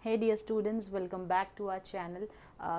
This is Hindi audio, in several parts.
Hey dear students, welcome back to our channel.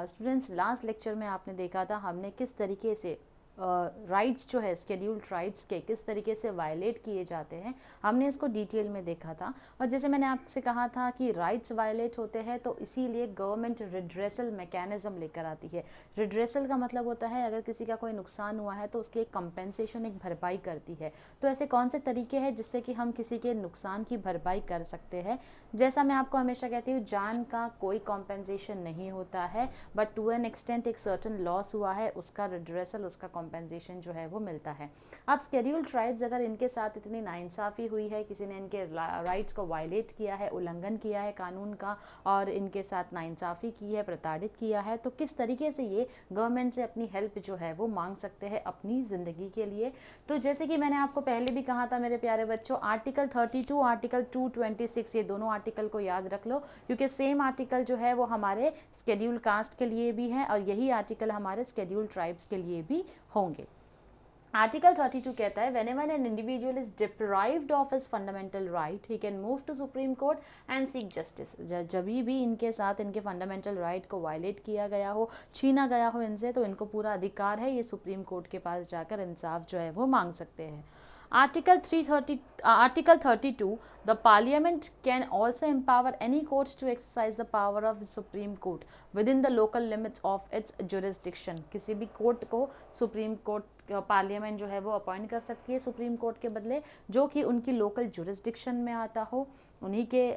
Students, last lecture में आपने देखा था हमने किस तरीके से राइट्स जो है स्केड्यूल ट्राइब्स के किस तरीके से वायलेट किए जाते हैं, हमने इसको डिटेल में देखा था। और जैसे मैंने आपसे कहा था कि राइट्स वायलेट होते हैं तो इसीलिए गवर्नमेंट रिड्रेसल मैकेनिज्म लेकर आती है। रिड्रेसल का मतलब होता है अगर किसी का कोई नुकसान हुआ है तो उसकी एक कंपेंसेशन, एक भरपाई करती है। तो ऐसे कौन से तरीके हैं जिससे कि हम किसी के नुकसान की भरपाई कर सकते हैं। जैसा मैं आपको हमेशा कहती हूँ, जान का कोई कॉम्पेंसेशन नहीं होता है, बट टू एन एक्सटेंट एक सर्टन लॉस हुआ है, उसका रिड्रेसल, उसका कॉम्पेंसेशन जो है वो मिलता है। अब स्केड्यूल ट्राइब्स, अगर इनके साथ इतनी नाइंसाफ़ी हुई है, किसी ने इनके राइट्स को वायलेट किया है, उल्लंघन किया है कानून का, और इनके साथ नाइंसाफ़ी की है, प्रताड़ित किया है, तो किस तरीके से ये गवर्नमेंट से अपनी हेल्प जो है वो मांग सकते हैं अपनी ज़िंदगी के लिए। तो जैसे कि मैंने आपको पहले भी कहा था मेरे प्यारे बच्चों, आर्टिकल 32, आर्टिकल 226, ये दोनों आर्टिकल को याद रख लो, क्योंकि सेम आर्टिकल जो है वो हमारे स्केड्यूल कास्ट के लिए भी है और यही आर्टिकल हमारे स्केड्यूल ट्राइब्स के लिए भी होंगे। आर्टिकल 32 कहता है, whenever an individual is deprived of his fundamental right, he can move to Supreme Court and seek justice। जब भी इनके साथ इनके फंडामेंटल राइट को वायलेट किया गया हो, छीना गया हो इनसे, तो इनको पूरा अधिकार है ये सुप्रीम कोर्ट के पास जाकर इंसाफ जो है वो मांग सकते हैं। Article 32, the Parliament can also empower any courts to exercise the power of the Supreme Court within the local limits of its jurisdiction। किसी भी कोर्ट को सुप्रीम कोर्ट पार्लियामेंट जो है वो अपॉइंट कर सकती है सुप्रीम कोर्ट के बदले, जो कि उनकी लोकल जुरिस्डिक्शन में आता हो, उन्हीं के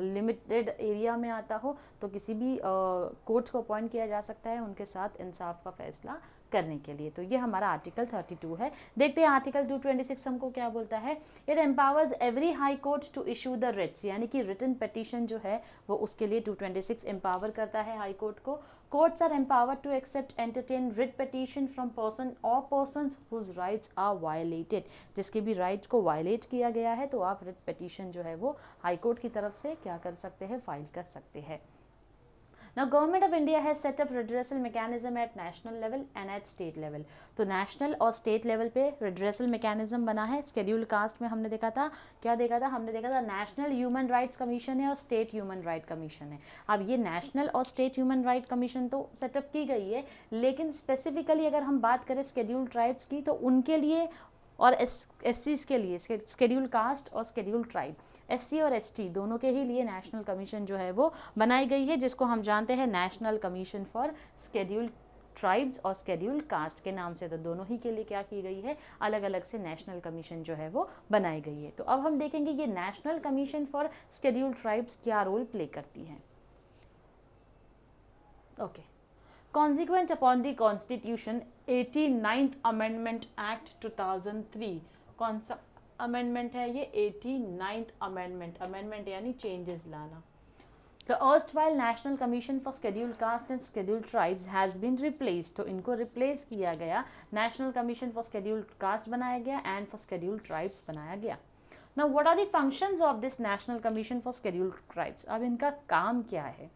लिमिटेड एरिया में आता हो, तो किसी भी कोर्ट को अपॉइंट किया जा सकता है उनके साथ इंसाफ का फैसला करने के लिए। तो ये हमारा आर्टिकल 32 है। देखते हैं आर्टिकल 226 हमको क्या बोलता है। It empowers every high court to issue the writs, यानी कि रिटन पिटीशन जो है वो उसके लिए 226 एम्पावर करता है हाई कोर्ट को। Courts are empowered to accept entertain writ petition from person और persons whose rights are violated. जिसके भी राइट्स को वायलेट किया गया है तो आप रिट पिटीशन जो है वो हाई कोर्ट की तरफ से क्या कर सकते हैं, फाइल कर सकते हैं। Now, Government of India has set up redressal mechanism at national level and at state level। तो नेशनल और स्टेट लेवल पे redressal mechanism बना है। स्केड्यूल कास्ट में हमने देखा था, क्या देखा था, हमने देखा था नेशनल ह्यूमन राइट्स कमीशन है और स्टेट ह्यूमन राइट कमीशन है। अब ये नेशनल और स्टेट ह्यूमन राइट कमीशन तो सेटअप की गई है, लेकिन स्पेसिफिकली अगर हम बात करें स्केड्यूल ट्राइब्स की, तो उनके लिए और एससीज के लिए, स्केड्यूल कास्ट और स्केड्यूल ट्राइब, एससी और एसटी दोनों के ही लिए नेशनल कमीशन जो है वो बनाई गई है, जिसको हम जानते हैं national commission for schedule tribes और स्केड्यूल कास्ट के नाम से। तो दोनों ही के लिए क्या की गई है, अलग अलग से नेशनल कमीशन जो है वो बनाई गई है। तो अब हम देखेंगे ये national commission for schedule tribes क्या रोल प्ले करती हैं। Okay. Consequent upon the Constitution 89th Amendment Act 2003, कौन सा अमेंडमेंट है ये, 89th अमेंडमेंट। अमेंडमेंट यानी चेंजेस लाना। The erstwhile National Commission for Scheduled Caste and Scheduled Tribes has been replaced। तो इनको रिप्लेस किया गया, National Commission for Scheduled Caste बनाया गया and for Scheduled Tribes बनाया गया। Now what are the functions of this National Commission for Scheduled Tribes? अब इनका काम क्या है,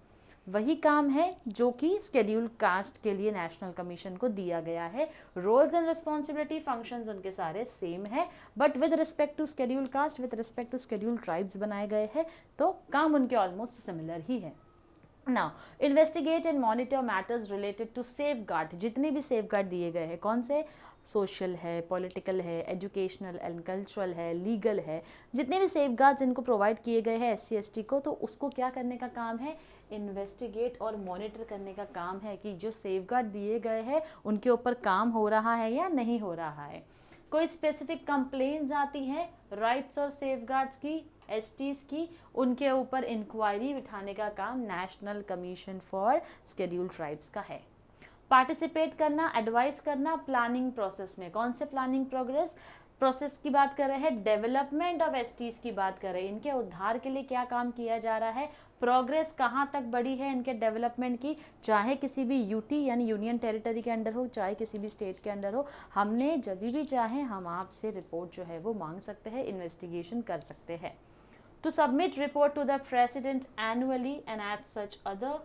वही काम है जो कि स्केड्यूल कास्ट के लिए नेशनल कमीशन को दिया गया है। रोल्स एंड रिस्पॉन्सिबिलिटी, फंक्शंस उनके सारे सेम है, but with respect to schedule caste, with respect to schedule tribes बनाए गए हैं, तो काम उनके ऑलमोस्ट सिमिलर ही है। Now investigate and monitor matters related to safeguard. जितने भी सेफ गार्ड दिए गए हैं, कौन से, सोशल है, पॉलिटिकल है, एजुकेशनल एंड कल्चरल है, लीगल है, जितने भी सेफ गार्ड्स इनको प्रोवाइड किए गए हैं एससी एसटी को, तो उसको क्या करने का काम है, इन्वेस्टिगेट और मॉनिटर करने का काम है कि जो सेफ गार्ड दिए गए हैं उनके ऊपर काम हो रहा है या नहीं हो रहा है। कोई स्पेसिफिक कंप्लेंट्स आती हैं राइट्स और सेफ गार्ड्स की, एसटीज की, उनके ऊपर इंक्वायरी बिठाने का काम national commission for schedule tribes का है। पार्टिसिपेट करना, एडवाइस करना प्लानिंग प्रोसेस में। कौन से प्लानिंग प्रोसेस की बात कर रहे हैं, डेवलपमेंट ऑफ एसटीज की बात कर रहे हैं, इनके उद्धार के लिए क्या काम किया जा रहा है, प्रोग्रेस कहाँ तक बढ़ी है इनके डेवलपमेंट की, चाहे किसी भी यूटी यानी यूनियन टेरिटरी के अंडर हो, चाहे किसी भी स्टेट के अंडर हो। हमने जब भी चाहे हम आपसे रिपोर्ट जो है वो मांग सकते हैं, इन्वेस्टिगेशन कर सकते हैं। To submit report to the president annually and at such other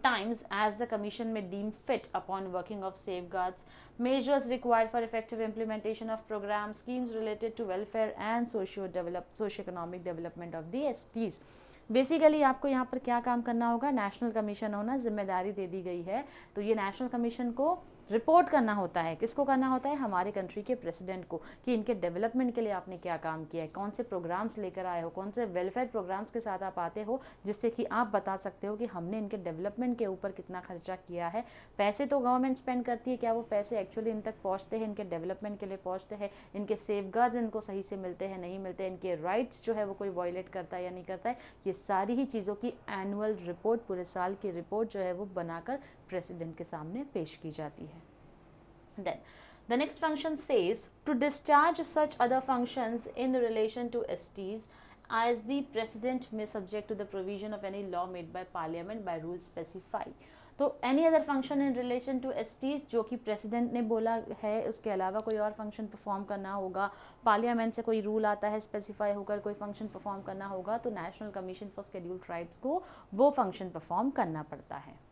times as the commission may deem fit upon working of safeguards measures required for effective implementation of programs schemes related to welfare and socio-economic development of the STs। Basically आपको यहाँ पर क्या काम करना होगा, नेशनल कमीशन होना, जिम्मेदारी दे दी गई है। तो ये नेशनल कमीशन को रिपोर्ट करना होता है, किसको करना होता है, हमारे कंट्री के प्रेसिडेंट को, कि इनके डेवलपमेंट के लिए आपने क्या काम किया है, कौन से प्रोग्राम्स लेकर आए हो, कौन से वेलफेयर प्रोग्राम्स के साथ आप आते हो, जिससे कि आप बता सकते हो कि हमने इनके डेवलपमेंट के ऊपर कितना खर्चा किया है। पैसे तो गवर्नमेंट स्पेंड करती है, क्या वो पैसे एक्चुअली इन तक पहुँचते हैं, इनके डेवलपमेंट के लिए पहुँचते हैं, इनके सेफगार्ड्स इनको सही से मिलते हैं नहीं मिलते, इनके राइट्स जो है वो कोई वायलेट करता है या नहीं करता है। ये सारी ही चीज़ों की एनुअल रिपोर्ट, पूरे साल की रिपोर्ट जो है वो बनाकर प्रेसिडेंट के सामने पेश की जाती है। Then the next function says to discharge such other functions in relation to STs as the president may subject to the provision of any law made by parliament by rules specified। तो any other function in relation to STs जो कि प्रेसिडेंट ने बोला है, उसके अलावा कोई और फंक्शन परफॉर्म करना होगा, पार्लियामेंट से कोई रूल आता है स्पेसिफाई होकर कोई फंक्शन परफॉर्म करना होगा, तो national commission for scheduled tribes को वो फंक्शन परफॉर्म करना पड़ता है।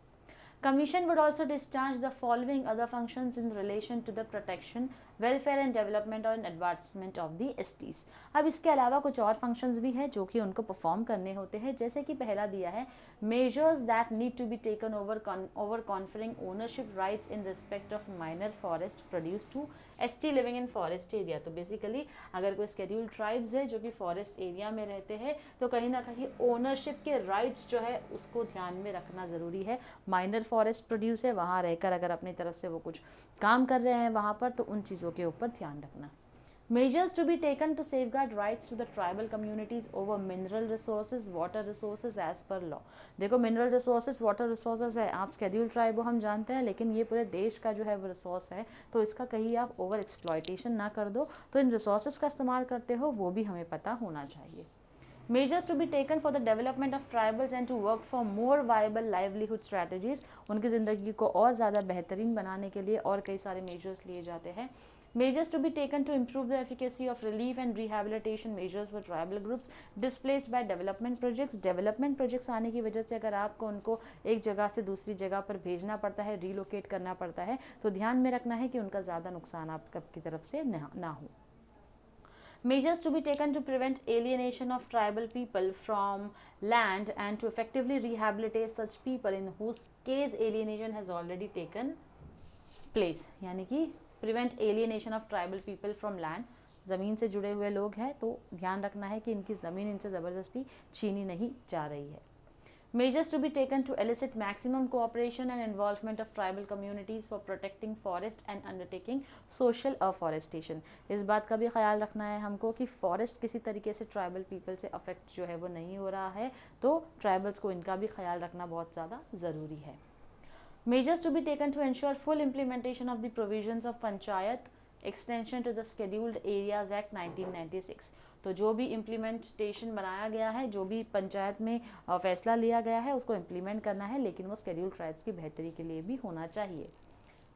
Commission would also discharge the following other functions in relation to the protection, welfare and development और advancement of the STs। अब इसके अलावा कुछ और functions भी है जो कि उनको perform करने होते हैं, जैसे कि पहला दिया है measures that need to be taken over conferring ownership rights in respect of minor forest produce to ST living in forest area। तो बेसिकली अगर कोई scheduled tribes है जो कि forest area में रहते हैं, तो कहीं ना कहीं ownership के rights जो है उसको ध्यान में रखना ज़रूरी है। माइनर फॉरेस्ट प्रोड्यूस है, वहाँ रहकर अगर अपनी तरफ से वो कुछ काम कर रहे हैं वहाँ पर, तो उन चीज़ों के ऊपर ध्यान रखना। Measures to be taken to safeguard rights to the tribal communities over mineral resources, water resources as per law। देखो मिनरल रिसोर्सेज, वाटर रिसोर्सेज है, आप स्केड्यूल ट्राइब हो हम जानते हैं, लेकिन ये पूरे देश का जो है वो रिसोर्स है, तो इसका कहीं आप ओवर एक्सप्लॉयटेशन ना कर दो, तो इन रिसोर्सेज का इस्तेमाल करते हो वो भी हमें पता होना चाहिए। Measures to be taken for the development of tribals and to work for more viable livelihood strategies। उनकी ज़िंदगी को और ज़्यादा बेहतरीन बनाने के लिए और कई सारे measures लिए जाते हैं। Measures to be taken to improve the efficacy of relief and rehabilitation measures for tribal groups displaced by development projects। development projects आने की वजह से अगर आपको उनको एक जगह से दूसरी जगह पर भेजना पड़ता है, relocate करना पड़ता है, तो ध्यान में रखना है कि उनका ज़्यादा नुकसान आपकी तरफ से ना हो। Measures to be taken to prevent alienation of tribal people from land and to effectively rehabilitate such people in whose case alienation has already taken place। यानी कि prevent alienation of tribal people from land, ज़मीन से जुड़े हुए लोग हैं तो ध्यान रखना है कि इनकी ज़मीन इनसे ज़बरदस्ती छीनी नहीं जा रही है। Measures to be taken to elicit maximum cooperation and involvement of tribal communities for protecting forest and undertaking social afforestation। इस बात का भी ख्याल रखना है हमको कि फॉरेस्ट किसी तरीके से ट्राइबल पीपल से अफेक्ट जो है वो नहीं हो रहा है, तो ट्राइबल्स को इनका भी ख्याल रखना बहुत ज़्यादा ज़रूरी है। Measures to be taken to ensure full implementation of the provisions of Panchayat Extension to the Scheduled Areas Act 1996। तो जो भी इम्प्लीमेंटेशन बनाया गया है, जो भी पंचायत में फैसला लिया गया है उसको इम्प्लीमेंट करना है, लेकिन वो शेड्यूल्ड ट्राइब्स की बेहतरी के लिए भी होना चाहिए।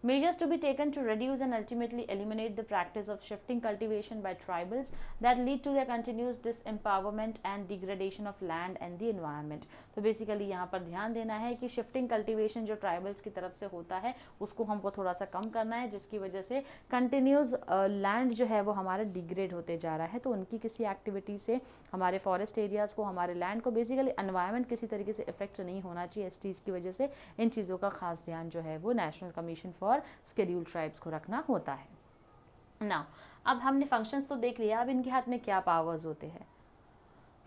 Measures to be taken to reduce and ultimately eliminate the practice of shifting cultivation by tribals that lead to their continuous disempowerment and degradation of land and the environment। तो बेसिकली यहाँ पर ध्यान देना है कि शिफ्टिंग कल्टीवेशन जो ट्राइबल्स की तरफ से होता है उसको हमको थोड़ा सा कम करना है, जिसकी वजह से कंटिन्यूस लैंड जो है वो हमारा डिग्रेड होते जा रहा है। तो उनकी किसी एक्टिविटी से हमारे फॉरेस्ट एरियाज़ को, हमारे लैंड को, बेसिकली एनवायरनमेंट किसी तरीके से इफेक्ट नहीं होना चाहिए एसटीज़ की वजह से। इन चीज़ों का खास ध्यान जो है वो national commission for scheduled tribes को रखना होता है। नाउ अब हमने फंक्शंस तो देख लिया, अब इनके हाथ में क्या पावर्स होते हैं।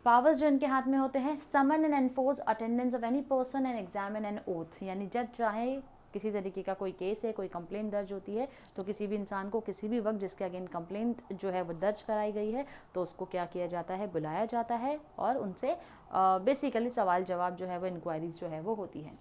पावर्स जो इनके हाथ में होते हैं, summon and enforce attendance of any person and examine an oath. यानी जब चाहे किसी तरीके का कोई केस है, कोई कंप्लेंट दर्ज होती है, तो किसी भी इंसान को किसी भी वक्त जिसके अगेंस्ट कंप्लेंट जो है वो दर्ज कराई गई है, तो उसको क्या किया जाता है, बुलाया जाता है और उनसे बेसिकली सवाल जवाब जो है वो इंक्वायरीज जो है वो होती है।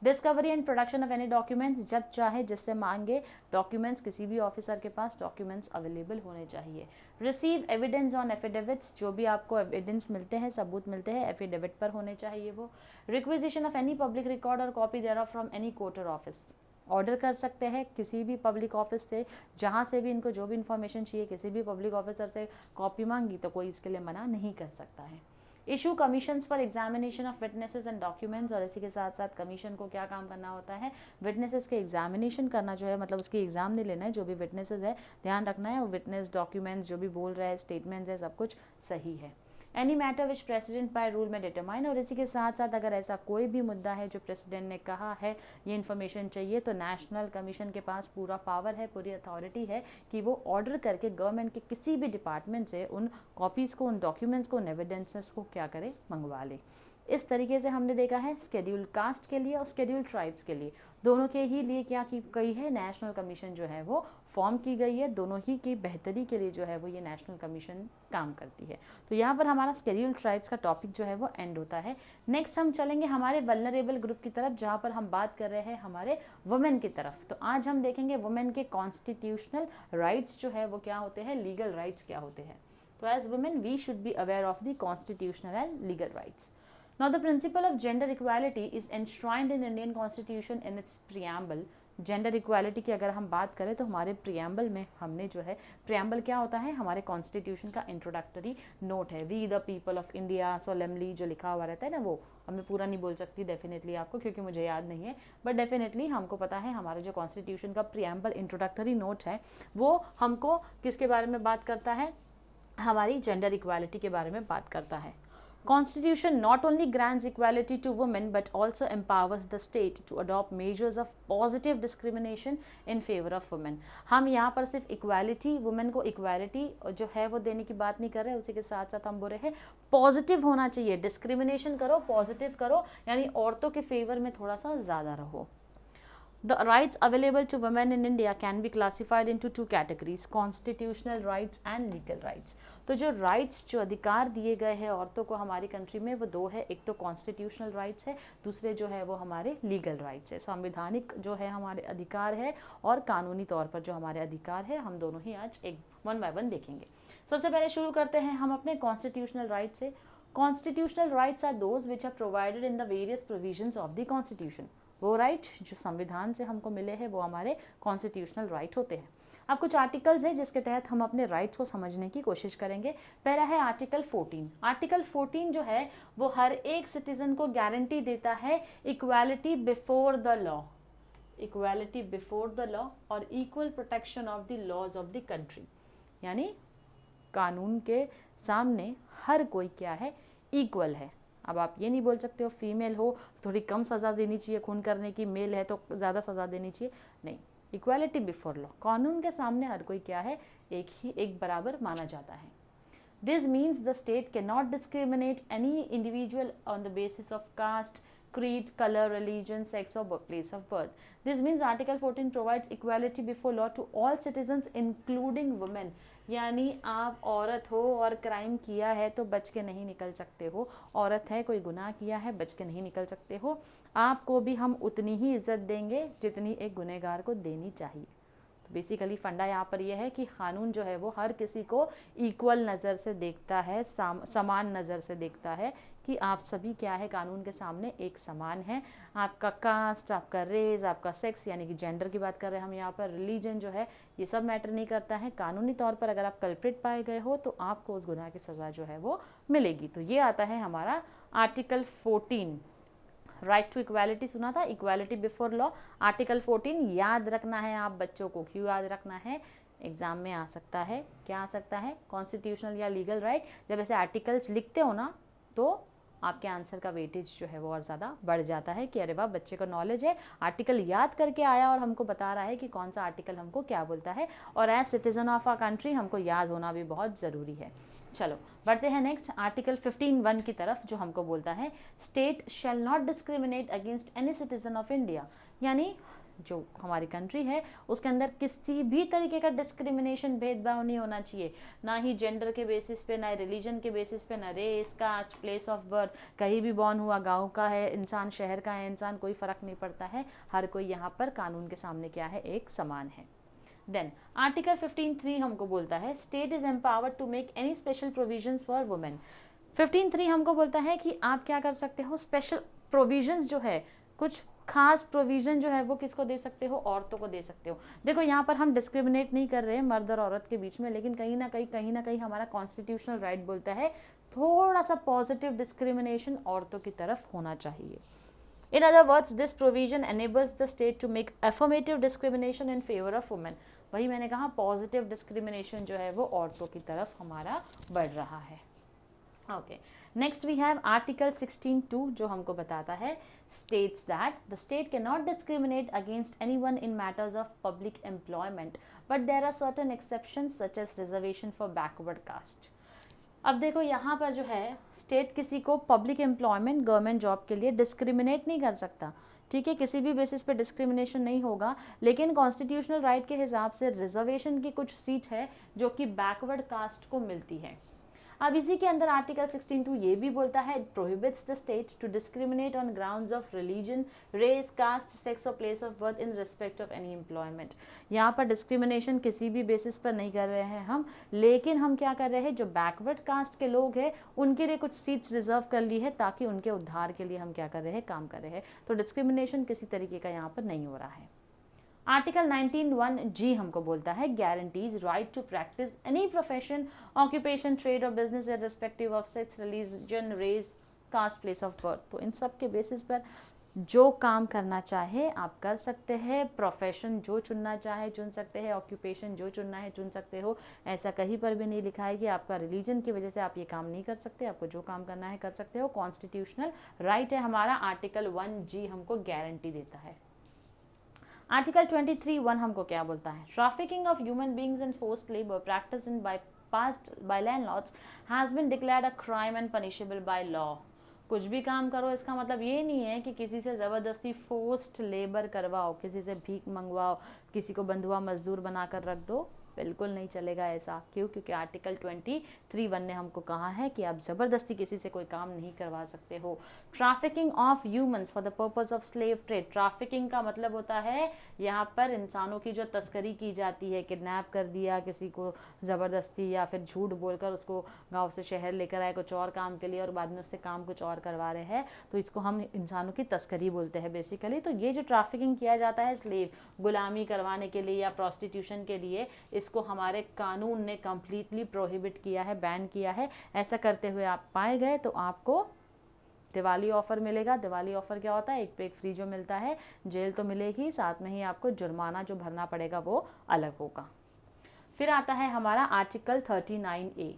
Discovery and production of any documents, जब चाहे जिससे मांगे डॉक्यूमेंट्स, किसी भी ऑफिसर के पास डॉक्यूमेंट्स अवेलेबल होने चाहिए। रिसीव एविडेंस ऑन एफिडेविट्स, जो भी आपको एविडेंस मिलते हैं, सबूत मिलते हैं, एफिडेविट पर होने चाहिए वो। Requisition of any public record और कॉपी देयरऑफ फ्रॉम एनी कोर्ट और ऑफिस, ऑर्डर कर सकते हैं किसी भी पब्लिक ऑफिस से, जहाँ से भी इनको जो भी इन्फॉर्मेशन चाहिए, किसी भी पब्लिक ऑफिसर से कॉपी मांगी तो कोई इसके लिए मना नहीं कर सकता है। Issue commissions for examination of witnesses and documents, और इसी के साथ साथ कमीशन को क्या काम करना होता है, विटनेसेस के एग्जामिनेशन करना जो है, मतलब उसकी एग्जाम नहीं लेना है, जो भी विटनेसेस है ध्यान रखना है, विटनेस डॉक्यूमेंट्स जो भी बोल रहा है, स्टेटमेंट्स है, सब कुछ सही है। Any matter which president by rule में डिटरमाइन, और इसी के साथ साथ अगर ऐसा कोई भी मुद्दा है जो प्रेसिडेंट ने कहा है ये इन्फॉर्मेशन चाहिए, तो नेशनल कमीशन के पास पूरा पावर है, पूरी अथॉरिटी है कि वो ऑर्डर करके गवर्नमेंट के किसी भी डिपार्टमेंट से उन कॉपीज़ को, उन डॉक्यूमेंट्स को, उन एविडेंसेस को क्या करे, मंगवा ले। इस तरीके से हमने देखा है स्केड्यूल कास्ट के लिए और स्केड्यूल ट्राइब्स के लिए, दोनों के ही लिए क्या की गई है, नेशनल कमीशन जो है वो फॉर्म की गई है। दोनों ही की बेहतरी के लिए जो है वो ये नेशनल कमीशन काम करती है। तो यहाँ पर हमारा स्केड्यूल ट्राइब्स का टॉपिक जो है वो एंड होता है। नेक्स्ट हम चलेंगे हमारे वल्नरेबल ग्रुप की तरफ, जहाँ पर हम बात कर रहे हैं हमारे वुमेन की तरफ। तो आज हम देखेंगे वुमेन के कॉन्स्टिट्यूशनल राइट्स जो है वो क्या होते हैं, लीगल राइट्स क्या होते हैं। तो as women we should be aware of the constitutional and legal rights. Now, the principle of gender equality is enshrined in Indian Constitution in its preamble. Gender equality की अगर हम बात करें तो हमारे प्रियम्बल में हमने जो है, प्रियम्बल क्या होता है, हमारे कॉन्स्टिट्यूशन का इंट्रोडक्टरी नोट है, we the people of India solemnly जो लिखा हुआ रहता है ना, वो अब मैं पूरा नहीं बोल सकती डेफिनेटली आपको क्योंकि मुझे याद नहीं है, बट डेफिनेटली हमको पता है हमारा जो कॉन्स्टिट्यूशन का प्रियम्बल इंट्रोडक्टरी नोट है वो हमको किसके बारे में बात करता है, हमारी जेंडर इक्वालिटी के बारे में बात करता है। Constitution not only grants equality to women but also empowers the state to adopt measures of positive discrimination in favor of women। हम यहाँ पर सिर्फ इक्वालिटी, वुमेन को इक्वालिटी जो है वो देने की बात नहीं कर रहे, उसी के साथ साथ हम बोल रहे हैं पॉजिटिव होना चाहिए, डिस्क्रिमिनेशन करो, पॉजिटिव करो, यानी औरतों के फेवर में थोड़ा सा ज़्यादा रहो। The rights available to women in India can be classified into two categories, constitutional rights and legal rights। तो जो rights, जो अधिकार दिए गए हैं औरतों को हमारी कंट्री में वो दो है, एक तो कॉन्स्टिट्यूशनल राइट्स है, दूसरे जो है वो हमारे लीगल राइट्स है, संवैधानिक जो है हमारे अधिकार है और कानूनी तौर पर जो हमारे अधिकार है, हम दोनों ही आज एक वन बाय वन देखेंगे। सबसे पहले शुरू करते हैं हम अपने कॉन्स्टिट्यूशनल राइट से। Constitutional rights are those which are provided in the various provisions of the constitution. वो राइट जो संविधान से हमको मिले हैं वो हमारे कॉन्स्टिट्यूशनल राइट होते हैं। अब कुछ आर्टिकल्स हैं जिसके तहत हम अपने राइट्स को समझने की कोशिश करेंगे। पहला है आर्टिकल 14। आर्टिकल 14 जो है वो हर एक सिटीजन को गारंटी देता है equality before the law, equality before the law और equal protection of the laws of the country, यानी कानून के सामने हर कोई क्या है, इक्वल है। अब आप ये नहीं बोल सकते हो फीमेल हो तो थोड़ी कम सज़ा देनी चाहिए खून करने की, मेल है तो ज़्यादा सज़ा देनी चाहिए, नहीं, इक्वालिटी बिफोर लॉ, कानून के सामने हर कोई क्या है, एक बराबर माना जाता है। This means the state can not discriminate any individual on the basis of caste, creed, color, religion, sex or place of birth. This means Article 14 provides equality before law to all citizens including women। यानी आप औरत हो और क्राइम किया है तो बच के नहीं निकल सकते हो, औरत है कोई गुनाह किया है बच के नहीं निकल सकते हो, आपको भी हम उतनी ही इज्जत देंगे जितनी एक गुनहगार को देनी चाहिए। तो बेसिकली फंडा यहाँ पर यह है कि कानून जो है वो हर किसी को इक्वल नज़र से देखता है, समान नज़र से देखता है कि आप सभी क्या है कानून के सामने एक समान है। आपका कास्ट, आपका रेस, आपका सेक्स यानी कि जेंडर की बात कर रहे हैं हम यहाँ पर, रिलीजन जो है ये सब मैटर नहीं करता है। कानूनी तौर पर अगर आप कल्प्रिट पाए गए हो तो आपको उस गुनाह की सज़ा जो है वो मिलेगी। तो ये आता है हमारा आर्टिकल 14। राइट टू इक्वालिटी सुना था, इक्वालिटी बिफोर लॉ, आर्टिकल 14 याद रखना है आप बच्चों को। क्यों याद रखना है, एग्जाम में आ सकता है, क्या आ सकता है, कॉन्स्टिट्यूशनल या लीगल राइट। जब ऐसे आर्टिकल्स लिखते हो ना तो आपके आंसर का वेटेज जो है वो और ज़्यादा बढ़ जाता है कि अरे वाह बच्चे को नॉलेज है, आर्टिकल याद करके आया और हमको बता रहा है कि कौन सा आर्टिकल हमको क्या बोलता है, और as citizen of our country हमको याद होना भी बहुत ज़रूरी है। चलो बढ़ते हैं नेक्स्ट आर्टिकल 15(1) की तरफ, जो हमको बोलता है state shall not discriminate against any citizen of India. यानी जो हमारी कंट्री है उसके अंदर किसी भी तरीके का डिस्क्रिमिनेशन, भेदभाव नहीं होना चाहिए, ना ही जेंडर के बेसिस पे, ना रिलीजन के बेसिस पे, ना race, caste, place of birth, कहीं भी बॉर्न हुआ, गांव का है इंसान, शहर का है इंसान, कोई फ़र्क नहीं पड़ता है, हर कोई यहाँ पर कानून के सामने क्या है, एक समान है। देन आर्टिकल 15(3) हमको बोलता है state is empowered to make any special provisions for women. 15(3) हमको बोलता है कि आप क्या कर सकते हो, स्पेशल प्रोविजंस जो है, कुछ खास प्रोविज़न जो है वो किसको दे सकते हो, औरतों को दे सकते हो। देखो यहाँ पर हम डिस्क्रिमिनेट नहीं कर रहे हैं मर्द और औरत के बीच में, लेकिन कहीं ना कहीं हमारा कॉन्स्टिट्यूशनल राइट बोलता है थोड़ा सा पॉजिटिव डिस्क्रिमिनेशन औरतों की तरफ होना चाहिए। In other words, this provision enables the state to make affirmative discrimination in favor of women. वही मैंने कहा पॉजिटिव डिस्क्रिमिनेशन जो है वो औरतों की तरफ हमारा बढ़ रहा है। Okay, next we have article 16(2) जो हमको बताता है states that the state cannot discriminate against anyone in matters of public employment, but there are certain exceptions such as reservation for backward caste. अब देखो यहाँ पर जो है स्टेट किसी को पब्लिक एम्प्लॉयमेंट गवर्नमेंट जॉब के लिए डिस्क्रिमिनेट नहीं कर सकता, ठीक है, किसी भी बेसिस पे डिस्क्रिमिनेशन नहीं होगा, लेकिन कॉन्स्टिट्यूशनल राइट के हिसाब से रिजर्वेशन की कुछ सीट है जो कि बैकवर्ड कास्ट को मिलती है। अब इसी के अंदर आर्टिकल 16(2) ये भी बोलता है it prohibits the state to discriminate on grounds of religion, race, caste, sex और place of birth in respect of any employment. यहाँ पर डिस्क्रिमिनेशन किसी भी बेसिस पर नहीं कर रहे हैं हम, लेकिन हम क्या कर रहे हैं, जो बैकवर्ड कास्ट के लोग हैं उनके लिए कुछ सीट्स रिजर्व कर ली है ताकि उनके उद्धार के लिए हम क्या कर रहे हैं, काम कर रहे हैं। तो डिस्क्रिमिनेशन किसी तरीके का यहाँ पर नहीं हो रहा है। आर्टिकल 19(1)(g) हमको बोलता है guarantees right to practice any profession, occupation, trade और business irrespective of sex, religion, race, caste, place of birth. तो इन सब के बेसिस पर जो काम करना चाहे आप कर सकते हैं, प्रोफेशन जो चुनना चाहे चुन सकते हैं, ऑक्यूपेशन जो चुनना है चुन सकते हो। ऐसा कहीं पर भी नहीं लिखा है कि आपका रिलीजन की वजह से आप ये काम नहीं कर सकते, आपको जो काम करना है कर सकते हो। कॉन्स्टिट्यूशनल राइट है हमारा, आर्टिकल 1(g) हमको गारंटी देता है। आर्टिकल 23(1) हमको क्या बोलता है, trafficking of human beings and forced labour practice in by landlords has been declared a crime and punishable by law. कुछ भी काम करो इसका मतलब ये नहीं है कि किसी से ज़बरदस्ती फोर्स्ड लेबर करवाओ, किसी से भीख मंगवाओ, किसी को बंधुआ मजदूर बनाकर रख दो, बिल्कुल नहीं चलेगा ऐसा। क्यों? क्योंकि आर्टिकल 23(1) ने हमको कहा है कि आप ज़बरदस्ती किसी से कोई काम नहीं करवा सकते हो। Trafficking of humans for the purpose of slave trade, trafficking का मतलब होता है यहाँ पर इंसानों की जो तस्करी की जाती है, किडनैप कर दिया किसी को ज़बरदस्ती या फिर झूठ बोलकर उसको गाँव से शहर लेकर आए कुछ और काम के लिए और बाद में उससे काम कुछ और करवा रहे हैं, तो इसको हम इंसानों की तस्करी बोलते हैं बेसिकली। तो ये जो ट्रैफिकिंग किया जाता है स्लेव, गुलामी करवाने के लिए या प्रोस्टिट्यूशन के लिए, इसको हमारे कानून ने कम्प्लीटली प्रोहिबिट किया है, बैन किया है। ऐसा करते हुए आप पाए गए तो आपको दिवाली ऑफर मिलेगा। दिवाली ऑफर क्या होता है, एक पे एक फ्री जो मिलता है, जेल तो मिलेगी, साथ में ही आपको जुर्माना जो भरना पड़ेगा वो अलग होगा। फिर आता है हमारा article 39(a),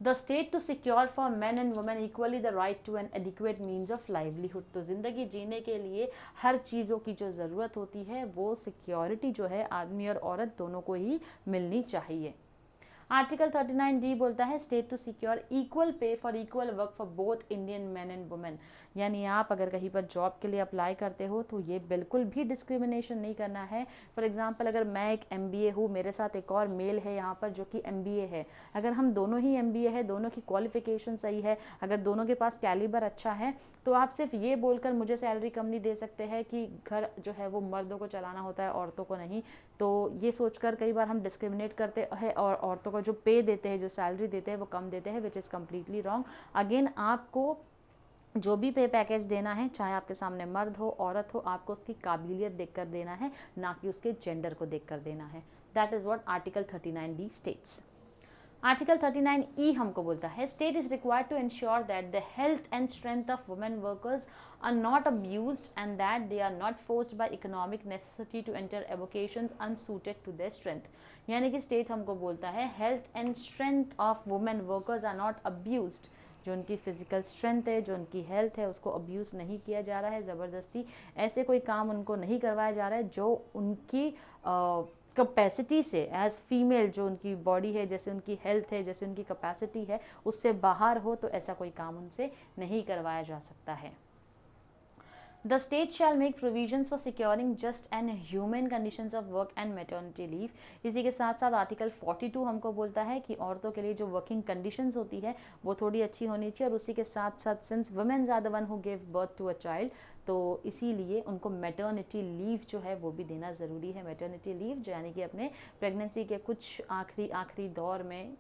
the state to secure for man and women equally the right to an adequate means of livelihood. तो ज़िंदगी जीने के लिए हर चीज़ों की जो ज़रूरत होती है वो सिक्योरिटी जो है आदमी और औरत दोनों को ही मिलनी चाहिए। आर्टिकल 39(d) बोलता है state to secure equal pay for equal work for both Indian man and women. यानी आप अगर कहीं पर जॉब के लिए अप्लाई करते हो तो ये बिल्कुल भी डिस्क्रिमिनेशन नहीं करना है। फॉर एग्जांपल अगर मैं एक MBA हूँ, मेरे साथ एक और मेल है यहाँ पर जो कि MBA है, अगर हम दोनों ही MBA है, दोनों की क्वालिफिकेशन सही है, अगर दोनों के पास कैलिबर अच्छा है, तो आप सिर्फ ये बोलकर मुझे सैलरी कम नहीं दे सकते हैं कि घर जो है वो मर्दों को चलाना होता है, औरतों को नहीं। तो ये सोचकर कई बार हम डिस्क्रिमिनेट करते हैं और औरतों को जो पे देते हैं, जो सैलरी देते हैं वो कम देते हैं, which is completely wrong. Again आपको जो भी पे पैकेज देना है, चाहे आपके सामने मर्द हो औरत हो, आपको उसकी काबिलियत देखकर देना है, ना कि उसके जेंडर को देखकर देना है। That is what article 39(d) states. Article 39(e) हमको बोलता है state is required to ensure that the health and strength of women workers are not abused and that they are not forced by economic necessity to enter avocations unsuited to their strength. यानी कि स्टेट हमको बोलता है health and strength of women workers are not abused, जो उनकी फिजिकल स्ट्रेंथ है, जो उनकी हेल्थ है, उसको अब्यूज़ नहीं किया जा रहा है, ज़बरदस्ती ऐसे कोई काम उनको नहीं करवाया जा रहा है जो उनकी कैपेसिटी से एज फीमेल, जो उनकी बॉडी है, जैसे उनकी हेल्थ है, जैसे उनकी कैपेसिटी है, उससे बाहर हो, तो ऐसा कोई काम उनसे नहीं करवाया जा सकता है। The state shall make provisions for securing just and human conditions of work and maternity leave। इसी के साथ साथ आर्टिकल 42 हमको बोलता है कि औरतों के लिए जो वर्किंग कंडीशंस होती है वो थोड़ी अच्छी होनी चाहिए, और उसी के साथ साथ since womens are the one who give birth to a child, तो इसीलिए उनको मैटरनिटी लीव जो है वो भी देना ज़रूरी है। मैटरनिटी लीव जो यानी कि अपने प्रेगनेंसी के कुछ आखिरी दौर में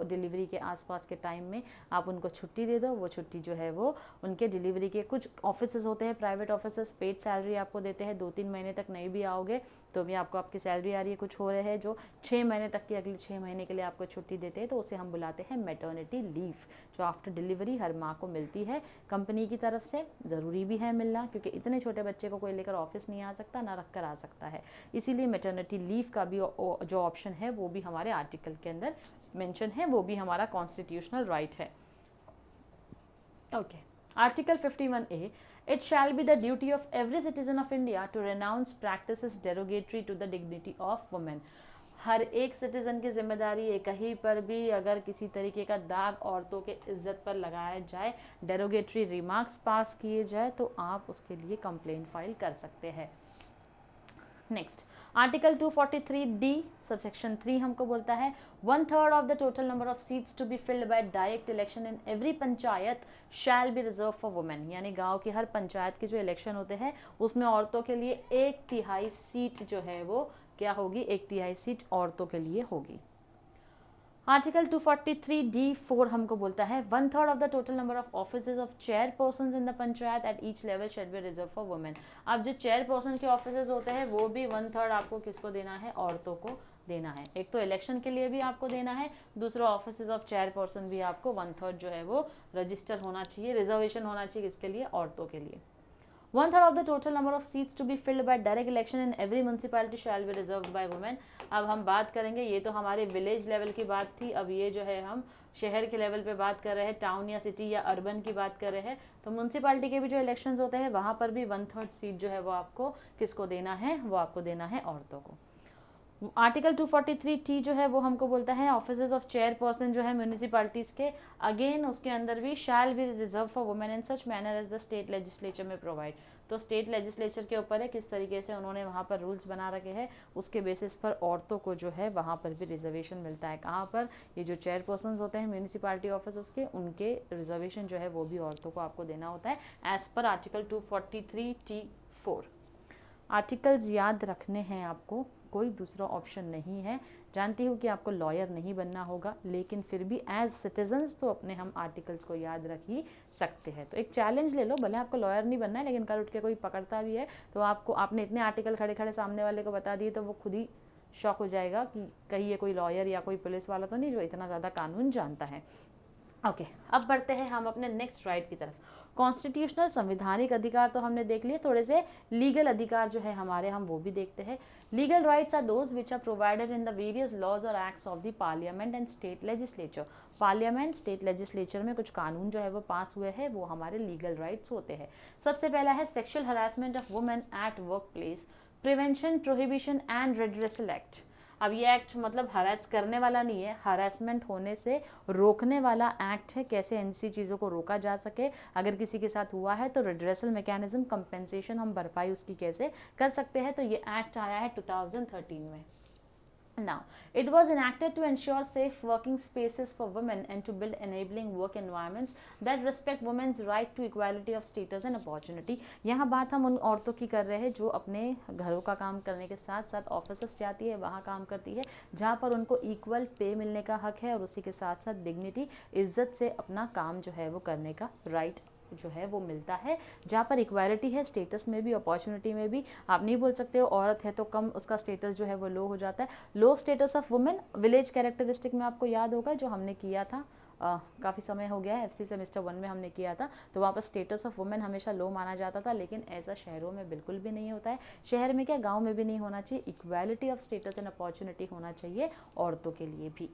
डिलीवरी के आसपास के टाइम में आप उनको छुट्टी दे दो। वो छुट्टी जो है वो उनके डिलीवरी के कुछ ऑफिसेज होते हैं, प्राइवेट ऑफिसेज, पेड सैलरी आपको देते हैं। 2-3 महीने तक नहीं भी आओगे तो भी आपको आपकी सैलरी आ रही है, कुछ हो रहे हैं जो 6 महीने तक की, अगले 6 महीने के लिए आपको छुट्टी देते हैं, तो उसे हम बुलाते हैं मैटरनिटी लीव, जो आफ्टर डिलीवरी हर माँ को मिलती है कंपनी की तरफ से। ज़रूरी भी है मिलना, क्योंकि इतने छोटे बच्चे को कोई लेकर ऑफिस नहीं आ सकता, ना रख कर आ सकता है। इसीलिए मैटरनिटी लीव का भी जो ऑप्शन है वो भी हमारे आर्टिकल के अंदर मेंशन है, वो भी हमारा कॉन्स्टिट्यूशनल राइट है। Okay, article 51A, it shall be the duty of every citizen of India to renounce practices derogatory to the dignity of women. हर एक सिटीजन की जिम्मेदारी है, कहीं पर भी अगर किसी तरीके का दाग औरतों के इज्जत पर लगाया जाए, डेरोगेटरी रिमार्क्स पास किए जाए, तो आप उसके लिए कंप्लेंट फाइल कर सकते हैं। नेक्स्ट, आर्टिकल 243D सबसेक्शन 3 हमको बोलता है 1/3 of the total number of seats to be filled by direct election in every panchayat shall be reserve for women. यानी गांव की हर पंचायत के जो इलेक्शन होते हैं उसमें औरतों के लिए 1/3 सीट जो है वो क्या होगी, 1/3 सीट औरतों के लिए होगी। आर्टिकल 243D(4) हमको बोलता है 1/3 of the total number of offices of chairperson in the panchayat at each level shall be reserve for women. अब जो चेयरपर्सन के ऑफिसेज होते हैं वो भी 1/3 आपको किसको देना है, औरतों को देना है। एक तो इलेक्शन के लिए भी आपको देना है, दूसरा ऑफिसेज ऑफ चेयरपर्सन भी आपको 1/3 जो है वो रजिस्टर होना चाहिए, रिजर्वेशन होना चाहिए, किसके लिए, औरतों के लिए। 1/3 of the total number of seats to be filled by direct election in every municipality shall be reserved by women। अब हम बात करेंगे, ये तो हमारे विलेज लेवल की बात थी, अब ये जो है हम शहर के लेवल पे बात कर रहे हैं, टाउन या सिटी या अर्बन की बात कर रहे हैं। तो म्यूनसिपालिटी के भी जो इलेक्शंस होते हैं वहाँ पर भी 1/3 सीट जो है वो आपको किसको देना है, वो आपको देना है औरतों को। आर्टिकल 243T जो है वो हमको बोलता है ऑफिसेज ऑफ चेयरपर्सन जो है म्यूनिसिपैलिटीज के, अगेन उसके अंदर भी shall be reserve for women in such manner as the state legislature में प्रोवाइड। तो स्टेट लेजिस्लेचर के ऊपर है किस तरीके से उन्होंने वहाँ पर रूल्स बना रखे हैं, उसके बेसिस पर औरतों को जो है वहाँ पर भी रिजर्वेशन मिलता है। कहाँ पर, ये जो चेयरपर्सन होते हैं म्यूनिसिपैलिटी ऑफिसर्स के, उनके रिजर्वेशन जो है वो भी औरतों को आपको देना होता है as per article 243T(4). Articles याद रखने हैं आपको, कोई दूसरा ऑप्शन नहीं है। जानती हूँ कि आपको लॉयर नहीं बनना होगा, लेकिन फिर भी एज सिटीजन्स तो अपने हम आर्टिकल्स को याद रख ही सकते हैं। तो एक चैलेंज ले लो, भले आपको लॉयर नहीं बनना है, लेकिन कल उठ के कोई पकड़ता भी है तो आपने इतने आर्टिकल खड़े खड़े सामने वाले को बता दिए तो वो खुद ही शॉक हो जाएगा कि कहीं ये कोई लॉयर या कोई पुलिस वाला तो नहीं जो इतना ज़्यादा कानून जानता है। ओके, अब बढ़ते हैं हम अपने नेक्स्ट राइट की तरफ। कॉन्स्टिट्यूशनल संवैधानिक अधिकार तो हमने देख लिए, थोड़े से लीगल अधिकार जो है हमारे, हम वो भी देखते हैं। Legal rights are those which are provided in the various laws और acts of the parliament and state legislature. Parliament, state legislature में कुछ कानून जो है वो पास हुए हैं, वो हमारे लीगल राइट्स होते हैं। सबसे पहला है sexual harassment of women at work place, prevention, prohibition and redressal act. अब ये एक्ट मतलब हरास करने वाला नहीं है, हरासमेंट होने से रोकने वाला एक्ट है, कैसे ऐसी चीज़ों को रोका जा सके। अगर किसी के साथ हुआ है तो रिड्रेसल मैकेनिज्म, कंपेंसेशन, हम भरपाई उसकी कैसे कर सकते हैं। तो ये एक्ट आया है 2013 में। Now, it was enacted to ensure safe working spaces for women and to build enabling work environments that respect women's right to equality of status and opportunity। यहाँ बात हम उन औरतों की कर रहे हैं जो अपने घरों का काम करने के साथ साथ ऑफिस जाती है, वहाँ काम करती है, जहाँ पर उनको इक्वल पे मिलने का हक है और उसी के साथ साथ डिग्निटी, इज्जत से अपना काम जो है वो करने का राइट जो है वो मिलता है, जहाँ पर इक्वालिटी है, स्टेटस में भी, अपॉर्चुनिटी में भी। आप नहीं बोल सकते हो औरत है तो कम उसका स्टेटस जो है वो लो हो जाता है। लो status of women, village characteristic में आपको याद होगा जो हमने किया था, काफ़ी समय हो गया है, FC सेमेस्टर 1 में हमने किया था, तो वहाँ पर स्टेटस ऑफ वुमेन हमेशा लो माना जाता था, लेकिन ऐसा शहरों में बिल्कुल भी नहीं होता है। शहर में क्या, गाँव में भी नहीं होना चाहिए। Equality of status and opportunity होना चाहिए औरतों के लिए भी।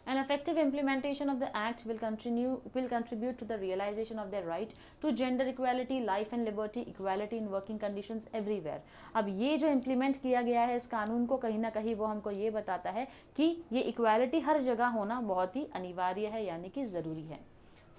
An effective implementation of the Act will contribute to the realization of their right to gender equality, life and liberty, equality in working conditions everywhere। अब ये जो इम्प्लीमेंट किया गया है इस कानून को, कहीं ना कहीं वो हमको ये बताता है कि ये इक्वालिटी हर जगह होना बहुत ही अनिवार्य है, यानी कि ज़रूरी है।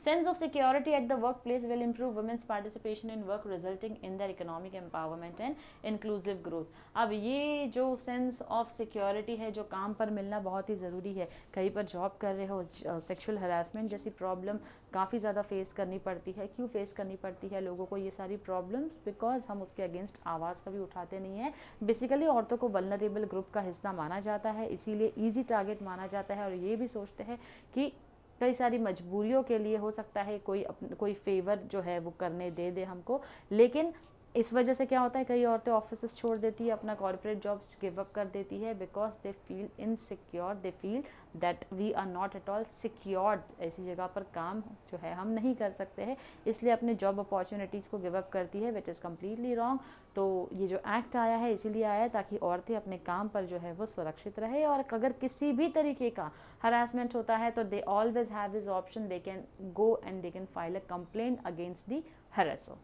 Sense of security at the workplace will improve women's participation in work, resulting in their economic empowerment and inclusive growth. अब ये जो सेंस ऑफ सिक्योरिटी है, जो काम पर मिलना बहुत ही ज़रूरी है. कहीं पर जॉब कर रहे हो, सेक्सुअल हरासमेंट जैसी प्रॉब्लम काफ़ी ज़्यादा फेस करनी पड़ती है. क्यों फेस करनी पड़ती है लोगों को ये सारी प्रॉब्लम्स? बिकॉज हम उसके अगेंस्ट आवाज़ कभी उठाते नहीं है. बेसिकली औरतों को वल्नरेबल ग्रुप का हिस्सा माना जाता है, इसीलिए ईजी टारगेट माना जाता है. और ये भी सोचते हैं कि कई सारी मजबूरियों के लिए हो सकता है कोई फेवर जो है वो करने दे हमको. लेकिन इस वजह से क्या होता है, कई औरतें ऑफिस छोड़ देती है, अपना कॉर्पोरेट जॉब्स गिव अप कर देती है, because they feel insecure, they feel that we are not at all secured. ऐसी जगह पर काम जो है हम नहीं कर सकते हैं, इसलिए अपने जॉब अपॉर्चुनिटीज़ को गिव अप करती है, विच इज़ कम्प्लीटली रॉन्ग. तो ये जो एक्ट आया है इसीलिए आया है ताकि औरतें अपने काम पर जो है वो सुरक्षित रहे. और अगर किसी भी तरीके का हरासमेंट होता है तो they always have this option, they can go and they can file a complaint against the harasser.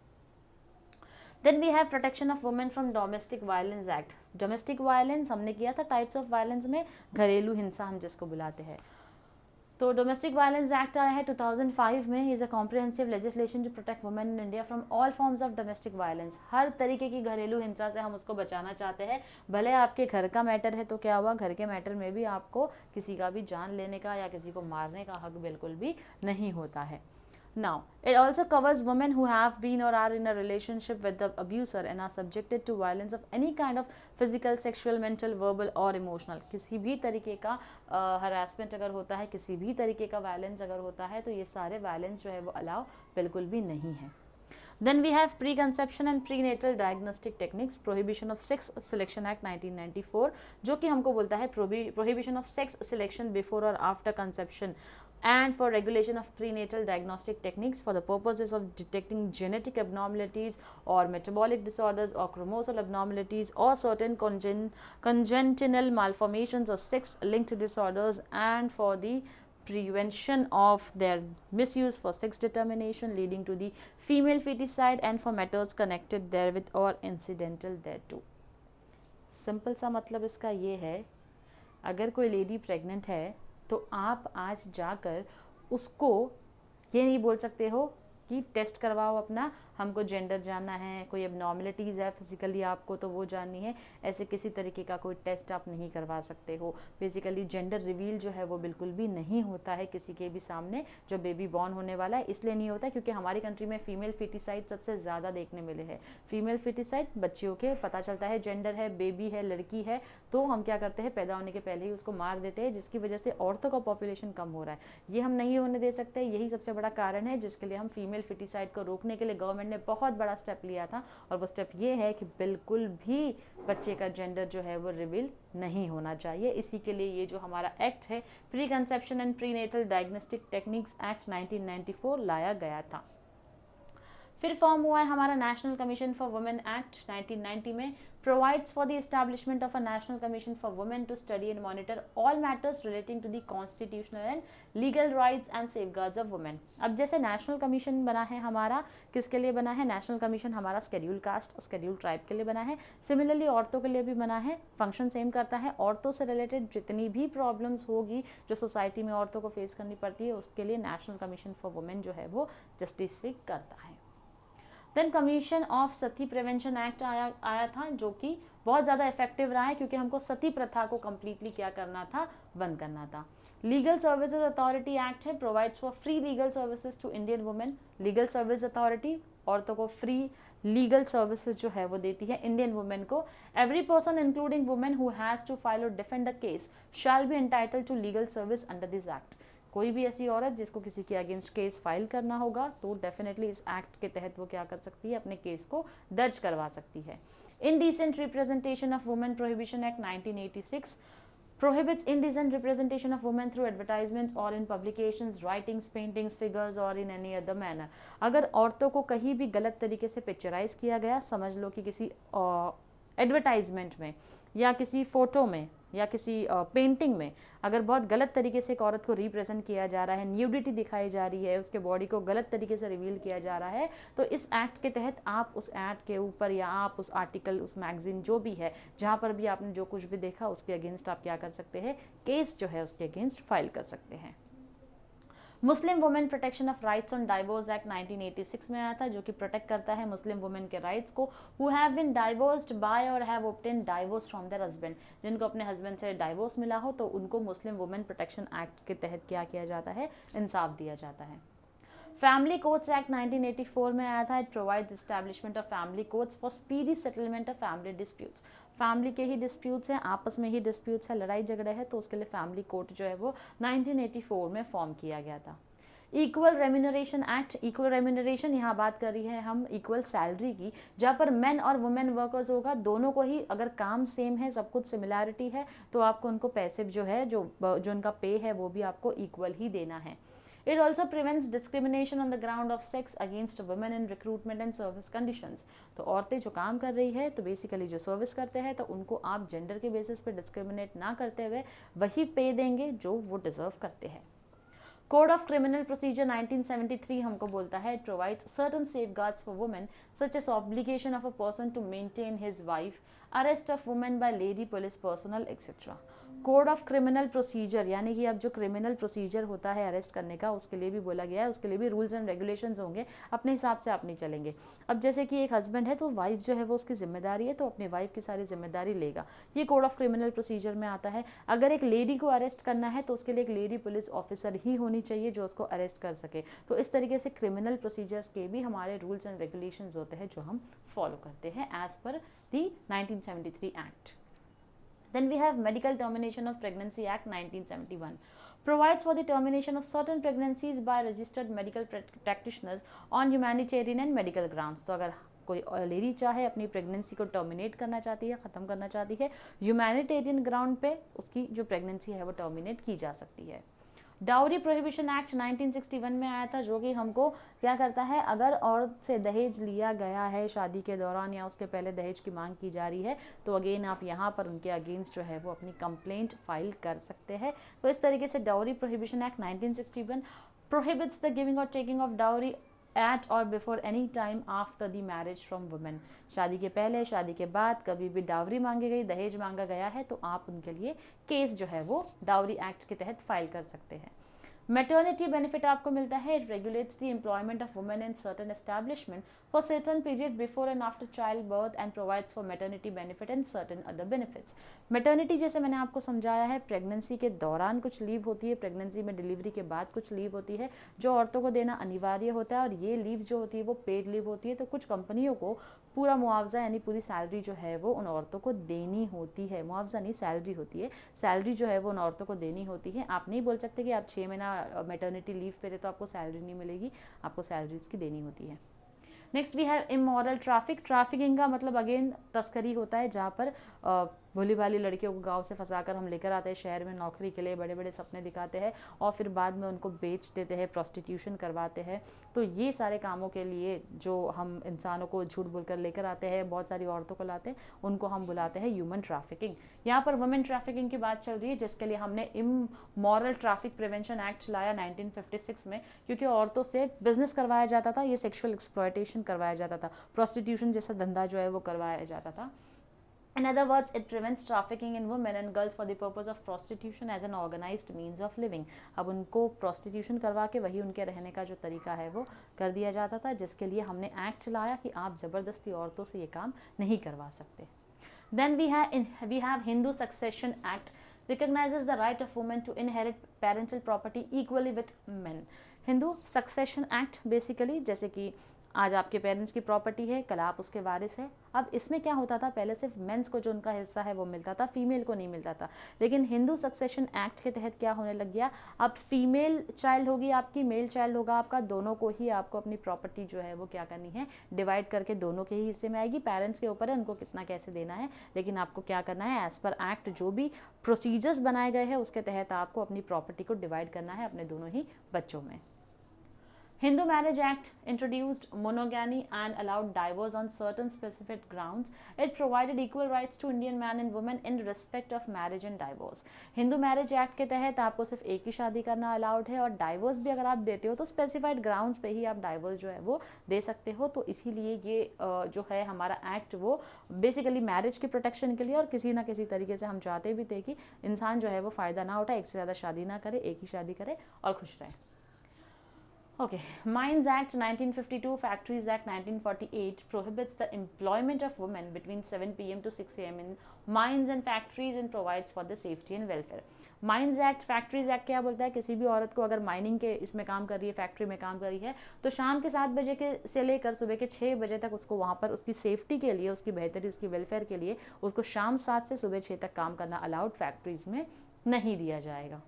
Then we have protection of women from domestic violence act. Domestic violence हमने किया था, टाइप्स ऑफ वायलेंस में घरेलू हिंसा हम जिसको बुलाते हैं. तो डोमेस्टिक वायलेंस एक्ट आया है 2005 में. Is a comprehensive legislation to protect women in India from all forms of domestic violence. हर तरीके की घरेलू हिंसा से हम उसको बचाना चाहते हैं. भले आपके घर का मैटर है तो क्या हुआ, घर के मैटर में भी आपको किसी का भी जान लेने का या किसी को मारने का हक बिल्कुल भी नहीं होता है. Now, it also covers women who have been or are in a relationship with the abuser and are subjected to violence of any kind of physical, sexual, mental, verbal or emotional. किसी भी तरीके का harassment अगर होता है, किसी भी तरीके का violence अगर होता है, तो ये सारे violence जो है वो allow बिल्कुल भी नहीं है. Then we have preconception and prenatal diagnostic techniques, prohibition of sex selection act 1994, जो कि हमको बोलता है prohibition of sex selection before or after conception and for regulation of prenatal diagnostic techniques for the purposes of detecting genetic abnormalities or metabolic disorders or chromosal abnormalities or certain congenital malformations or sex-linked disorders, and for the prevention of their misuse for sex determination leading to the female feticide and for matters connected therewith or incidental thereto. Simple सा मतलब इसका ये है, अगर कोई लेडी प्रेग्नेंट है तो आप आज जाकर उसको ये नहीं बोल सकते हो कि टेस्ट करवाओ अपना, हमको जेंडर जानना है, कोई एबनॉर्मलिटीज़ है फिजिकली आपको तो वो जाननी है. ऐसे किसी तरीके का कोई टेस्ट आप नहीं करवा सकते हो. बेसिकली जेंडर रिवील जो है वो बिल्कुल भी नहीं होता है किसी के भी सामने जो बेबी बॉर्न होने वाला है. इसलिए नहीं होता क्योंकि हमारी कंट्री में फीमेल फिटिसाइड सबसे ज़्यादा देखने मिले हैं. फीमेल फिटिसाइड बच्चियों के पता चलता है जेंडर है, बेबी है, लड़की है, तो हम क्या करते हैं, पैदा होने के पहले ही उसको मार देते हैं, जिसकी वजह से औरतों का पॉपुलेशन कम हो रहा है. ये हम नहीं होने दे सकते. यही सबसे बड़ा कारण है जिसके लिए हम फीमेल फिटिसाइड को रोकने के लिए गवर्नमेंट ने बहुत बड़ा स्टेप लिया था. और वो स्टेप ये है कि बिल्कुल भी बच्चे का जेंडर जो है वो रिवील नहीं होना चाहिए. इसी के लिए ये जो हमारा एक्ट है, pre conception and prenatal diagnostic techniques act 1994 लाया गया था. फिर फॉर्म हुआ है हमारा national commission for women act 1990 में. provides for the establishment of a national commission for women to study and monitor all matters relating to the constitutional and legal rights and safeguards of women. अब जैसे नेशनल कमीशन बना है हमारा, किसके लिए बना है नेशनल कमीशन? हमारा शेड्यूल कास्ट और शेड्यूल ट्राइब के लिए बना है. सिमिलरली औरतों के लिए भी बना है. फंक्शन सेम करता है. औरतों से रिलेटेड जितनी भी प्रॉब्लम्स होगी जो सोसाइटी में औरतों को फेस करनी पड़ती है, उसके लिए नेशनल कमीशन फॉर वुमेन जो है वो जस्टिस सीक करता है. Then commission of Sati prevention act आया था, जो कि बहुत ज़्यादा इफेक्टिव रहा है क्योंकि हमको सती प्रथा को कम्प्लीटली क्या करना था, बंद करना था. लीगल सर्विसेज अथॉरिटी एक्ट है, provides for free legal services to Indian women. Legal service authority औरतों को फ्री लीगल सर्विसेज जो है वो देती है इंडियन वुमेन को. Every person including women who has to file और defend the case shall be entitled to legal service under this act. कोई भी ऐसी औरत जिसको किसी के अगेंस्ट केस फाइल करना होगा तो डेफिनेटली इस एक्ट के तहत वो क्या कर सकती है, अपने केस को दर्ज करवा सकती है. Indecent representation of women prohibition act 1986 prohibits indecent representation of women through advertisements or in publications, writings, paintings, figures or in any other manner. अगर औरतों को कहीं भी गलत तरीके से पिक्चराइज किया गया, समझ लो कि किसी एडवर्टाइजमेंट में या किसी फोटो में या किसी पेंटिंग में अगर बहुत गलत तरीके से एक औरत को रिप्रेजेंट किया जा रहा है, न्यूडिटी दिखाई जा रही है, उसके बॉडी को गलत तरीके से रिवील किया जा रहा है, तो इस एक्ट के तहत आप उस एक्ट के ऊपर या आप उस आर्टिकल, उस मैगजीन जो भी है, जहाँ पर भी आपने जो कुछ भी देखा उसके अगेंस्ट आप क्या कर सकते हैं, केस जो है उसके अगेंस्ट फाइल कर सकते हैं. Muslim women protection of rights on divorce act 1986 में आया था, जो कि प्रोटेक्ट करता है मुस्लिम वुमेन के राइट्स को who have been divorced by और have obtain divorce from their husband, जिनको अपने हस्बैंड से डाइवोर्स मिला हो तो उनको मुस्लिम वुमेन प्रोटेक्शन एक्ट के तहत क्या किया जाता है, इंसाफ दिया जाता है। फैमिली कोर्ट्स एक्ट 1984 में आया था। It provides establishment of family courts for speedy settlement of family disputes. Family के ही डिस्प्यूट्स हैं, आपस में ही डिस्प्यूट्स है, लड़ाई झगड़े हैं, तो उसके लिए फैमिली कोर्ट जो है वो 1984 में फॉर्म किया गया था। Equal remuneration act, equal remuneration, यहाँ बात कर रही है हम इक्वल सैलरी की, जहाँ पर मेन और वुमेन वर्कर्स होगा, दोनों को ही अगर काम सेम है, सब कुछ सिमिलैरिटी है, तो आपको उनको पैसे जो है जो उनका पे है वो भी आपको इक्वल ही देना है। It also prevents discrimination on the ground of sex against women in recruitment and service conditions। तो औरतें जो काम कर रही है, तो बेसिकली जो सर्विस करते हैं, तो उनको आप जेंडर के बेसिस पे डिस्क्रिमिनेट ना करते हुए वही पे देंगे जो वो डिजर्व करते हैं। कोड ऑफ क्रिमिनल प्रोसीजर 1973 हमको बोलता है, it provides certain safeguards for women such as obligation of a person to maintain his wife, arrest of women by lady police personnel etcetera. Code of criminal procedure यानी कि अब जो क्रिमिनल प्रोसीजर होता है अरेस्ट करने का, उसके लिए भी बोला गया है, उसके लिए भी रूल्स एंड रेगुलेशंस होंगे, अपने हिसाब से आप नहीं चलेंगे। अब जैसे कि एक हस्बैंड है तो वाइफ जो है वो उसकी जिम्मेदारी है, तो अपनी वाइफ की सारी जिम्मेदारी लेगा, ये कोड ऑफ क्रिमिनल प्रोसीजर में आता है। अगर एक लेडी को अरेस्ट करना है तो उसके लिए एक लेडी पुलिस ऑफिसर ही होनी चाहिए जो उसको अरेस्ट कर सके। तो इस तरीके से क्रिमिनल प्रोसीजर्स के भी हमारे रूल्स एंड रेगुलेशंस होते हैं जो हम फॉलो करते हैं as per the 1973 act. Then we have Medical Termination of Pregnancy Act 1971. Provides for the termination of certain pregnancies by registered medical practitioners on humanitarian and medical grounds। तो अगर कोई लेडी चाहे अपनी प्रेगनेंसी को टर्मिनेट करना चाहती है, ख़त्म करना चाहती है, ह्यूमैनिटेरियन ग्राउंड पे उसकी जो प्रेगनेंसी है वो टर्मिनेट की जा सकती है। डाउरी प्रोहिबिशन एक्ट 1961 में आया था, जो कि हमको क्या करता है, अगर औरत से दहेज लिया गया है शादी के दौरान या उसके पहले दहेज की मांग की जा रही है, तो अगेन आप यहाँ पर उनके अगेंस्ट जो है वो अपनी कंप्लेंट फाइल कर सकते हैं। तो इस तरीके से dowry prohibition act 1961 prohibits the giving और taking of dowry at or before any time after the marriage from women। शादी के पहले, शादी के बाद कभी भी डावरी मांगी गई, दहेज मांगा गया है, तो आप उनके लिए केस जो है वो डावरी एक्ट के तहत फाइल कर सकते हैं। मैटर्निटी बेनिफिट आपको मिलता है, it regulates the employment of women in certain establishment for certain period before and after child birth and provides for maternity benefit and certain other benefits. Maternity जैसे मैंने आपको समझाया है, प्रेगनेंसी के दौरान कुछ लीव होती है, प्रेगनेंसी में डिलीवरी के बाद कुछ लीव होती है जो औरतों को देना अनिवार्य होता है, और ये लीव जो होती है वो पेड लीव होती है। तो कुछ कंपनियों को पूरा मुआवजा यानी पूरी सैलरी जो है वो उन औरतों को देनी होती है, मुआवजा नहीं सैलरी होती है, सैलरी जो है वो उन औरतों को देनी होती है। आप नहीं बोल सकते कि आप 6 महीना मैटर्निटी लीव पे थे तो आपको सैलरी नहीं मिलेगी, आपको सैलरी उसकी देनी होती है। Next we have immoral traffic. Trafficking का मतलब अगेन तस्करी होता है, जहाँ पर भोली भाली लड़कियों को गांव से फंसाकर हम लेकर आते हैं शहर में नौकरी के लिए, बड़े बड़े सपने दिखाते हैं और फिर बाद में उनको बेच देते हैं, प्रोस्टिट्यूशन करवाते हैं। तो ये सारे कामों के लिए जो हम इंसानों को झूठ बोलकर लेकर आते हैं, बहुत सारी औरतों को लाते हैं, उनको हम बुलाते हैं ह्यूमन ट्रैफिकिंग। यहाँ पर वुमेन ट्रैफिकिंग की बात चल रही है, जिसके लिए हमने इमोरल ट्रैफिक प्रिवेंशन एक्ट लाया 1956 में, क्योंकि औरतों से बिजनेस करवाया जाता था, ये सेक्सुअल एक्सप्लॉयटेशन करवाया जाता था, प्रोस्टिट्यूशन जैसा धंधा जो है वो करवाया जाता था। In other words, it prevents trafficking in women and girls for the purpose of prostitution as an organized means of living। अब उनको prostitution करवा के वही उनके रहने का जो तरीका है वो कर दिया जाता था, जिसके लिए हमने एक्ट लाया कि आप ज़बरदस्ती औरतों से ये काम नहीं करवा सकते। Then we have Hindu Succession Act recognizes the right of women to inherit parental property equally with men। Hindu succession act basically जैसे कि आज आपके पेरेंट्स की प्रॉपर्टी है, कल आप उसके वारिस हैं। अब इसमें क्या होता था, पहले सिर्फ मेंस को जो उनका हिस्सा है वो मिलता था, फीमेल को नहीं मिलता था। लेकिन हिंदू सक्सेशन एक्ट के तहत क्या होने लग गया, अब फीमेल चाइल्ड होगी आपकी, मेल चाइल्ड होगा आपका, दोनों को ही आपको अपनी प्रॉपर्टी जो है वो क्या करनी है, डिवाइड करके दोनों के ही हिस्से में आएगी। पेरेंट्स के ऊपर है उनको कितना कैसे देना है, लेकिन आपको क्या करना है, एज पर एक्ट जो भी प्रोसीजर्स बनाए गए हैं उसके तहत आपको अपनी प्रॉपर्टी को डिवाइड करना है अपने दोनों ही बच्चों में। Hindu Marriage Act introduced monogamy and allowed divorce on certain specific grounds. It provided equal rights to Indian man and women in respect of marriage and divorce। Hindu marriage act के तहत आपको सिर्फ एक ही शादी करना अलाउड है, और डाइवोर्स भी अगर आप देते हो तो स्पेसिफाइड ग्राउंड्स पे ही आप डाइवोर्स जो है वो दे सकते हो। तो इसीलिए ये जो है हमारा एक्ट वो बेसिकली मैरिज की प्रोटेक्शन के लिए, और किसी ना किसी तरीके से हम चाहते भी थे कि इंसान जो है वो फ़ायदा ना उठाए, एक से ज़्यादा शादी ना करे, एक ही शादी करे और खुश रहे। Okay, Mines Act 1952, Factories Act 1948 prohibits the employment of women between 7 p.m. to 6 a.m. in mines and factories and provides for the safety and welfare. Mines act, factories act क्या बोलता है, किसी भी औरत को अगर माइनिंग के इसमें काम कर रही है, फैक्ट्री में काम कर रही है, तो शाम के 7 बजे के से लेकर सुबह के 6 बजे तक उसको वहाँ पर उसकी सेफ्टी के लिए, उसकी बेहतरी, उसकी वेलफेयर के लिए उसको शाम 7 से सुबह 6 तक काम करना अलाउड फैक्ट्रीज में नहीं दिया जाएगा.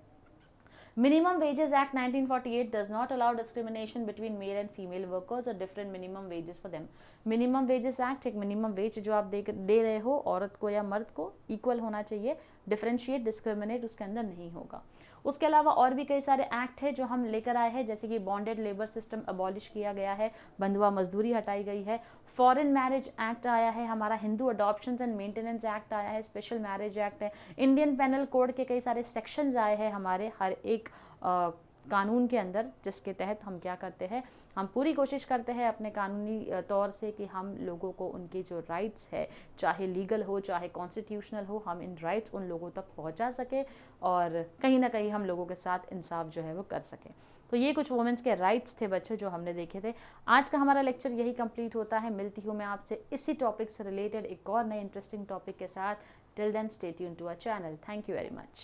Minimum Wages Act 1948 does not allow discrimination between male and female workers or different minimum wages for them. Minimum Wages Act एक minimum wage जो आप दे रहे हो औरत को या मर्द को इक्वल होना चाहिए, डिफरेंशिएट डिस्क्रिमिनेट उसके अंदर नहीं होगा. उसके अलावा और भी कई सारे एक्ट है जो हम लेकर आए हैं, जैसे कि बॉन्डेड लेबर सिस्टम अबॉलिश किया गया है, बंधुआ मजदूरी हटाई गई है, फॉरेन मैरिज एक्ट आया है हमारा, Hindu adoption and maintenance act आया है, स्पेशल मैरिज एक्ट है, इंडियन पेनल कोड के कई सारे सेक्शंस आए हैं हमारे हर एक कानून के अंदर, जिसके तहत हम क्या करते हैं, हम पूरी कोशिश करते हैं अपने कानूनी तौर से कि हम लोगों को उनके जो राइट्स है, चाहे लीगल हो चाहे कॉन्स्टिट्यूशनल हो, हम इन राइट्स उन लोगों तक पहुंचा सके और कहीं ना कहीं हम लोगों के साथ इंसाफ जो है वो कर सकें. तो ये कुछ वुमेंस के राइट्स थे बच्चों जो हमने देखे थे. आज का हमारा लेक्चर यही कंप्लीट होता है. मिलती हूँ मैं आपसे इसी टॉपिक से रिलेटेड एक और नए इंटरेस्टिंग टॉपिक के साथ. Till then stay tuned to our channel. Thank you very much.